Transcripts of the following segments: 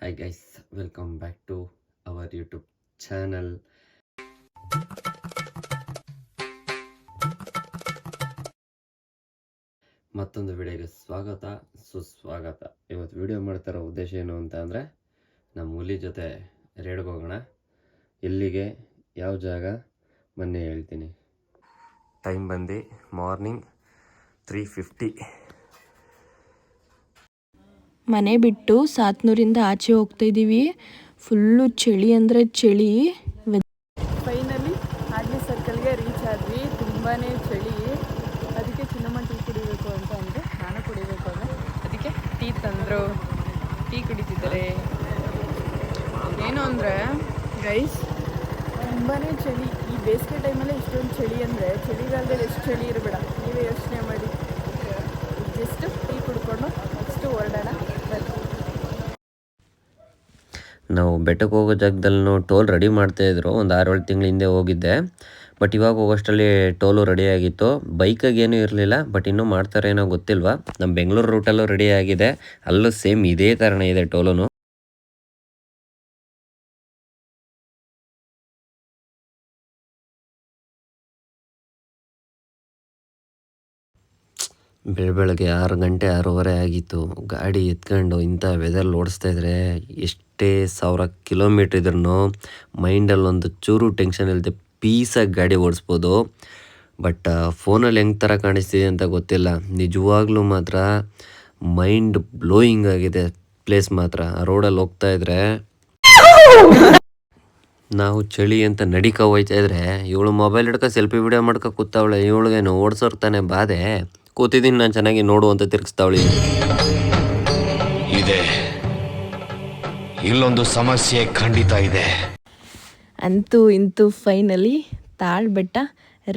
Hi guys, welcome back to our YouTube channel. ಮತ್ತೊಂದು ವಿಡಿಯೋಗೆ ಸುಸ್ವಾಗತ. ಇವತ್ತು ವಿಡಿಯೋ ಮಾಡ್ತಿರೋ ಉದ್ದೇಶ ಏನು ಅಂತ ಅಂದರೆ ನಮ್ಮ ಹುಲಿ ಜೊತೆ ರೇಡ್ಗೆ ಹೋಗೋಣ. ಎಲ್ಲಿಗೆ, ಯಾವ ಜಾಗ ಮೊನ್ನೆ ಹೇಳ್ತೀನಿ. ಟೈಮ್ ಬಂದು ಮಾರ್ನಿಂಗ್ 3:50. ಮನೆ ಬಿಟ್ಟು ಸಾತ್ನೂರಿಂದ ಆಚೆ ಹೋಗ್ತಾ ಇದ್ದೀವಿ. ಫುಲ್ಲು ಚಳಿ ಅಂದರೆ ಚಳಿ. ಫೈನಲಿ ಆಡ್ಲಿ ಸರ್ಕಲ್ಗೆ ರೀಚ್ ಆದ್ವಿ. ತುಂಬಾ ಚಳಿ, ಅದಕ್ಕೆ ಚಿನ್ನಮ್ಮ ಟೀ ಕುಡಿಬೇಕು ಅಂತ ಅಂದರೆ ನಾನು ಕುಡಿಬೇಕು ಅಂದರೆ ಅದಕ್ಕೆ ಟೀ ತಂದರು. ಟೀ ಕುಡಿತಿದ್ದಾರೆ. ಏನು ಅಂದರೆ ಗೈಸ್, ತುಂಬಾ ಚಳಿ. ಈ ಬೇಸಿಗೆ ಟೈಮಲ್ಲೇ ಇಷ್ಟೊಂದು ಚಳಿ ಅಂದರೆ ಚಳಿಗಾಲದಲ್ಲಿ ಎಷ್ಟು ಚಳಿ ಇರಬೇಡ, ನೀವೇ ಯೋಚನೆ ಮಾಡಿ. ಜಸ್ಟ್ ಟೀ ಕುಡ್ಕೊಂಡು ನೆಕ್ಸ್ಟು ಹೊರಡೋಣ. ನಾವು ಬೆಟ್ಟಕ್ಕೆ ಹೋಗೋ ಜಾಗದಲ್ಲಿ ಟೋಲ್ ರೆಡಿ ಮಾಡ್ತಾಯಿದ್ರು. ಒಂದು 6-7 ತಿಂಗಳ ಹಿಂದೆ ಹೋಗಿದ್ದೆ. ಬಟ್ ಇವಾಗ ಹೋಗೋಷ್ಟರಲ್ಲಿ ಟೋಲು ರೆಡಿಯಾಗಿತ್ತು. ಬೈಕಾಗಿ ಏನೂ ಇರಲಿಲ್ಲ, ಬಟ್ ಇನ್ನೂ ಮಾಡ್ತಾರೆ ಏನೋ ಗೊತ್ತಿಲ್ವಾ. ನಮ್ಮ ಬೆಂಗಳೂರು ರೂಟಲ್ಲೂ ರೆಡಿ ಆಗಿದೆ, ಅಲ್ಲೂ ಸೇಮ್ ಇದೇ ಥರನೇ ಇದೆ ಟೋಲು. ಬೆಳಗ್ಗೆ 6 ಗಂಟೆ 6:15 ಆಗಿತ್ತು. ಗಾಡಿ ಎತ್ಕೊಂಡು ಇಂಥ ವೆದರ್ಲ್ಲಿ ಓಡಿಸ್ತಾ ಇದ್ರೆ ಎಷ್ಟೇ 1000 ಕಿಲೋಮೀಟ್ರ್ ಇದ್ರೂ ಮೈಂಡಲ್ಲಿ ಒಂದು ಚೂರು ಟೆನ್ಷನ್ ಇಲ್ಲದೆ ಪೀಸಾಗಿ ಗಾಡಿ ಓಡಿಸ್ಬೋದು. ಬಟ್ ಫೋನಲ್ಲಿ ಹೆಂಗೆ ಥರ ಕಾಣಿಸ್ತಿದೆ ಅಂತ ಗೊತ್ತಿಲ್ಲ, ನಿಜವಾಗ್ಲೂ ಮಾತ್ರ ಮೈಂಡ್ ಬ್ಲೋಯಿಂಗ್ ಆಗಿದೆ ಪ್ಲೇಸ್ ಮಾತ್ರ. ಆ ರೋಡಲ್ಲಿ ಹೋಗ್ತಾ ಇದ್ರೆ ನಾವು ಚಳಿ ಅಂತ ನಡಿಕ ಹೋಯ್ತಾ ಇದ್ರೆ ಇವಳು ಮೊಬೈಲ್ ಹಿಡ್ಕೊ ಸೆಲ್ಫಿ ವಿಡಿಯೋ ಮಾಡ್ಕೊ ಕೂತಾವಳೆ. ಇವಳಿಗೇನು ಓಡಿಸೋರ್ ತಾನೆ ಬಾಧೆ. ಕೂತಿದ್ದೀನಿ ನಾನು ಚೆನ್ನಾಗಿ ನೋಡು ಅಂತ ತಿರ್ಗಿಸ್ತಾವಳಿ. ಇದೆ, ಇಲ್ಲೊಂದು ಸಮಸ್ಯೆ ಖಂಡಿತ ಇದೆ. ಅಂತೂ ಇಂತೂ ಫೈನಲಿ ತಾಳ್ಬೆಟ್ಟ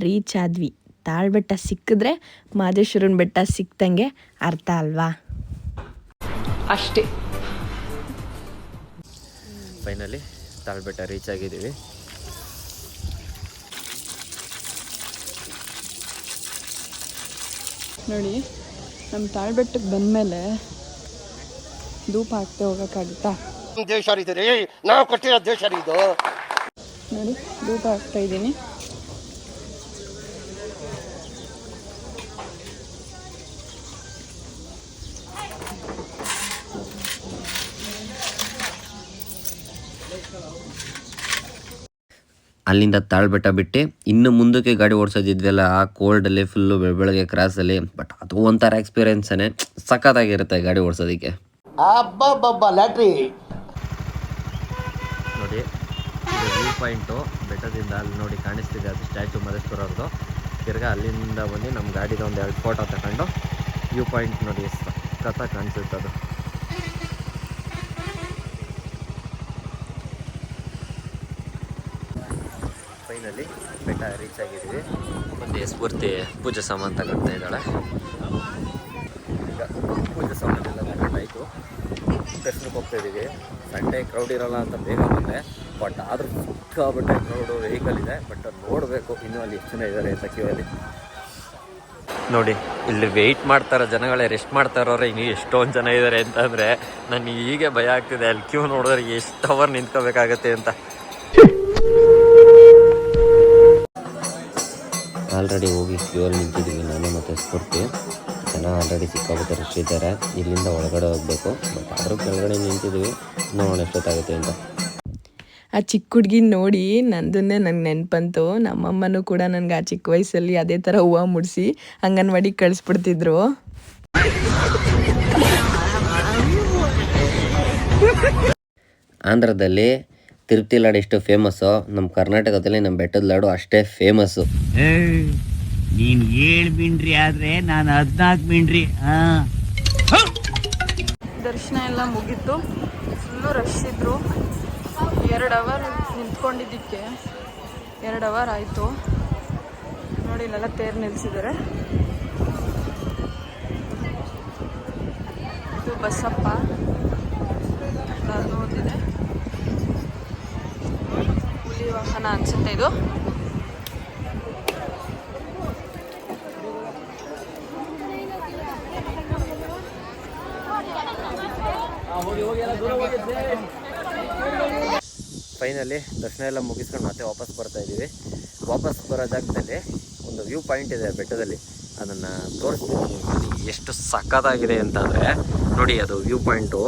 ರೀಚ್ ಆದ್ವಿ. ತಾಳ್ಬೆಟ್ಟ ಸಿಕ್ಕಿದ್ರೆ ಮಾದೇಶ್ವರನ ಬೆಟ್ಟ ಸಿಕ್ತಂಗೆ ಅರ್ಥ ಅಲ್ವಾ? ಅಷ್ಟೇ. ಫೈನಲಿ ತಾಳ್ಬೆಟ್ಟ ರೀಚ್ ಆಗಿದ್ದೀವಿ. ನೋಡಿ, ನಮ್ಮ ತಾಳ್ಬೆಟ್ಟಕ್ಕೆ ಬಂದಮೇಲೆ ಧೂಪ ಹಾಕ್ತೆ ಹೋಗೋಕ್ಕಾಗುತ್ತಾ? ದೇಶ ರೀ, ನಾವು ಕೊಟ್ಟಿರೋ ದೇಶ ಇದು. ನೋಡಿ, ಧೂಪ ಹಾಕ್ತಾ ಇದ್ದೀನಿ. ಅಲ್ಲಿಂದ ತಾಳ್ಬೆಟ್ಟ ಬಿಟ್ಟು ಇನ್ನು ಮುಂದಕ್ಕೆ ಗಾಡಿ ಓಡಿಸೋದಿದ್ವಲ್ಲ, ಆ ಕೋಲ್ಡಲ್ಲಿ ಫುಲ್ಲು ಬೆಳಗ್ಗೆ ಕ್ರಾಸಲ್ಲಿ. ಬಟ್ ಅದು ಒಂಥರ ಎಕ್ಸ್ಪೀರಿಯೆನ್ಸೇ, ಸಖತ್ತಾಗಿರುತ್ತೆ ಗಾಡಿ ಓಡಿಸೋದಕ್ಕೆ. ಲ್ಯಾಟ್ರಿ ನೋಡಿ, ಇದು ವ್ಯೂ ಪಾಯಿಂಟು ಬೆಟ್ಟದಿಂದ. ಅಲ್ಲಿ ನೋಡಿ ಕಾಣಿಸ್ತಿದೆ, ಅದು ಸ್ಟ್ಯಾಚು ಮಹದೇಶ್ವರವ್ರದ್ದು. ತಿರ್ಗಾ ಅಲ್ಲಿಂದ ಬಂದು ನಮ್ಮ ಗಾಡಿದ ಒಂದು 2 ಫೋಟೋ ತಗೊಂಡು ವ್ಯೂ ಪಾಯಿಂಟ್ ನೋಡಿ ಸಖತ್ತಾಗಿ ಕಾಣಿಸುತ್ತೆ ಅದು. ಫೈನಲಿ ಬೆಟ್ಟ ರೀಚ್ ಆಗಿದ್ದೀವಿ. ಒಂದು ಸ್ಫೂರ್ತಿ ಪೂಜೆ ಸಾಮಾನು ತಗೊಳ್ತಾ ಇದ್ದಾಳೆ. ಈಗ ಪೂಜೆ ಸಾಮಾನೆಲ್ಲ ತಗೊಂಡಾಯಿತು, ದರ್ಶನಕ್ಕೆ ಹೋಗ್ತಾ ಇದ್ದೀವಿ. ಸಂಡೇ ಕ್ರೌಡ್ ಇರೋಲ್ಲ ಅಂತ ಬೇಗ ಬಂದೆ, ಬಟ್ ಆದರೂ ಸಿಕ್ಕಾಬಿಟ್ಟೆ ಕ್ರೌಡು, ವೆಹಿಕಲ್ ಇದೆ. ಬಟ್ ನೋಡಬೇಕು ಇನ್ನೂ ಅಲ್ಲಿ ಎಷ್ಟು ಜನ ಇದ್ದಾರೆ ಅಂತ ಕ್ಯೂವಲ್ಲಿ. ನೋಡಿ, ಇಲ್ಲಿ ವೆಯ್ಟ್ ಮಾಡ್ತಾರೋ ಜನಗಳೇ, ರೆಸ್ಟ್ ಮಾಡ್ತಾರೋರೆ ಇನ್ನೂ ಎಷ್ಟೊಂದು ಜನ ಇದ್ದಾರೆ ಅಂತಂದರೆ ನನಗೆ ಹೀಗೆ ಭಯ ಆಗ್ತಿದೆ. ಅಲ್ಲಿ ಕ್ಯೂ ನೋಡಿದ್ರೆ ಎಷ್ಟು ಅವರ್ ನಿಂತ್ಕೋಬೇಕಾಗತ್ತೆ ಅಂತ. ಆಲ್ರೆಡಿ ಹೋಗಿ ಕ್ಯೂವಲ್ಲಿ ನಿಂತಿದ್ದೀವಿ ನಾನು ಮತ್ತು ಸ್ಫೂರ್ತಿ. ಜನ ಆಲ್ರೆಡಿ ಸಿಕ್ಕಾಬಿಟ್ಟು ರಶ್ ಇದ್ದಾರೆ. ಇಲ್ಲಿಂದ ಒಳಗಡೆ ಹೋಗಬೇಕು, ಬಟ್ ಆದರೂ ಕೆಳಗಡೆ ನಿಂತಿದ್ದೀವಿ. ನೋಡೋಣ ಎಷ್ಟೊತ್ತಾಗುತ್ತೆ ಅಂತ. ಆ ಚಿಕ್ಕ ಹುಡುಗಿ ನೋಡಿ ನಂದನ್ನೇ ನನಗೆ ನೆನಪಂತು. ನಮ್ಮಮ್ಮನೂ ಕೂಡ ನನಗೆ ಆ ಚಿಕ್ಕ ವಯಸ್ಸಲ್ಲಿ ಅದೇ ಥರ ಹೂವು ಮುಡಿಸಿ ಅಂಗನವಾಡಿಗೆ ಕಳಿಸ್ಬಿಡ್ತಿದ್ರು. ಆಂಧ್ರದಲ್ಲಿ ತಿರುಪತಿ ಲಾಡು ಎಷ್ಟು ಫೇಮಸ್ಸು, ನಮ್ಮ ಕರ್ನಾಟಕದಲ್ಲಿ ನಮ್ಮ ಬೆಟ್ಟದ ಲಾಡು ಅಷ್ಟೇ ಫೇಮಸ್ಸು. ನೀನು 7 ಮಿಂಡ್ರಿ ಆದರೆ ನಾನು 14 ಮಿಂಡ್ರಿ. ದರ್ಶನ ಎಲ್ಲ ಮುಗೀತು. ಫುಲ್ಲು ರಶ್ ಇದ್ದರು. 2 ಅವರ್ ನಿಂತ್ಕೊಂಡಿದ್ದಕ್ಕೆ 2 ಅವರ್ ಆಯಿತು. ನೋಡಿ, ಇಲ್ಲೆಲ್ಲ ತೇರು ನಿಲ್ಲಿಸಿದ್ದಾರೆ. ಇದು ಬಸಪ್ಪ ಎಲ್ಲರೂ ಓದಿದೆ. ಹುಲಿ ವಾಹನ ಅನಿಸುತ್ತೆ ಇದು. ಹೋಗಿ ಎಲ್ಲ ದೂರ ಹೋಗಿ ಫೈನಲಿ ದರ್ಶನ ಎಲ್ಲ ಮುಗಿಸ್ಕೊಂಡು ಮತ್ತೆ ವಾಪಸ್ ಬರ್ತಾ ಇದ್ದೀವಿ. ವಾಪಸ್ ಬರೋ ಜಾಗದಲ್ಲಿ ಒಂದು ವ್ಯೂ ಪಾಯಿಂಟ್ ಇದೆ ಬೆಟ್ಟದಲ್ಲಿ, ಅದನ್ನು ತೋರಿಸ್ತೀನಿ. ಎಷ್ಟು ಸಖತ್ತಾಗಿದೆ ಅಂತಂದರೆ ನೋಡಿ, ಅದು ವ್ಯೂ ಪಾಯಿಂಟು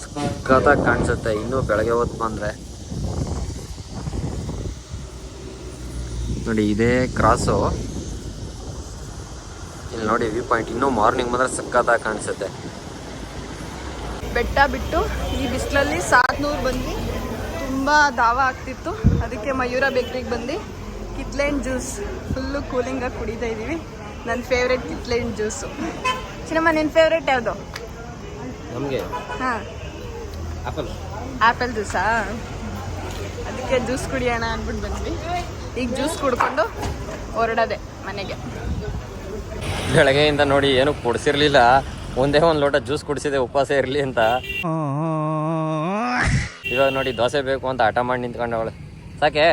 ಸಖತ್ತಾಗಿ ಕಾಣಿಸುತ್ತೆ. ಇನ್ನೂ ಬೆಳಗ್ಗೆ ಹೊತ್ತು ಬಂದರೆ ನೋಡಿ, ಇದೇ ಕ್ರಾಸು. ಇಲ್ಲಿ ನೋಡಿ ವ್ಯೂ ಪಾಯಿಂಟ್. ಇನ್ನೂ ಮಾರ್ನಿಂಗ್ ಬಂದರೆ ಸಖತ್ತಾಗಿ ಕಾಣಿಸುತ್ತೆ. ಬೆಟ್ಟ ಬಿಟ್ಟು ಈ ಬಿಸಿಲಲ್ಲಿ 700 ಬಂದ್ವಿ. ತುಂಬ ದಾವ ಆಗ್ತಿತ್ತು, ಅದಕ್ಕೆ ಮಯೂರ ಬೇಕ್ರಿಗೆ ಬಂದು ಕಿತ್ಲೆಹಣ್ಣು ಜ್ಯೂಸ್ ಫುಲ್ಲು ಕೂಲಿಂಗಾಗಿ ಕುಡಿತಾ ಇದ್ದೀವಿ. ನನ್ನ ಫೇವ್ರೆಟ್ ಕಿತ್ಲೆಹಣ್ಣು ಜ್ಯೂಸು. ಚಿನ್ನಮ್ಮ, ನಿನ್ನ ಫೇವ್ರೆಟ್ ಯಾವುದು? ನಮಗೆ ಹಾಂ, ಆ್ಯಪಲ್ ಜ್ಯೂಸಾ? ಅದಕ್ಕೆ ಜ್ಯೂಸ್ ಕುಡಿಯೋಣ ಅಂದ್ಬಿಟ್ಟು ಬಂದ್ವಿ. ಈಗ ಜ್ಯೂಸ್ ಕುಡ್ಕೊಂಡು ಹೊರಡೋದೆ ಮನೆಗೆ. ಬೆಳಗ್ಗೆಯಿಂದ ನೋಡಿ ಏನೂ ಕುಡಿಸಿರ್ಲಿಲ್ಲ, ಒಂದೇ ಒಂದು ಲೋಟ ಜ್ಯೂಸ್ ಕುಡಿಸಿದೆ ಉಪವಾಸ ಇರಲಿ ಅಂತ. ಇವಾಗ ನೋಡಿ ದೋಸೆ ಬೇಕು ಅಂತ ಹಠ ಮಾಡಿ ನಿಂತ್ಕೊಂಡವಳೆ. ಸಾಕೆ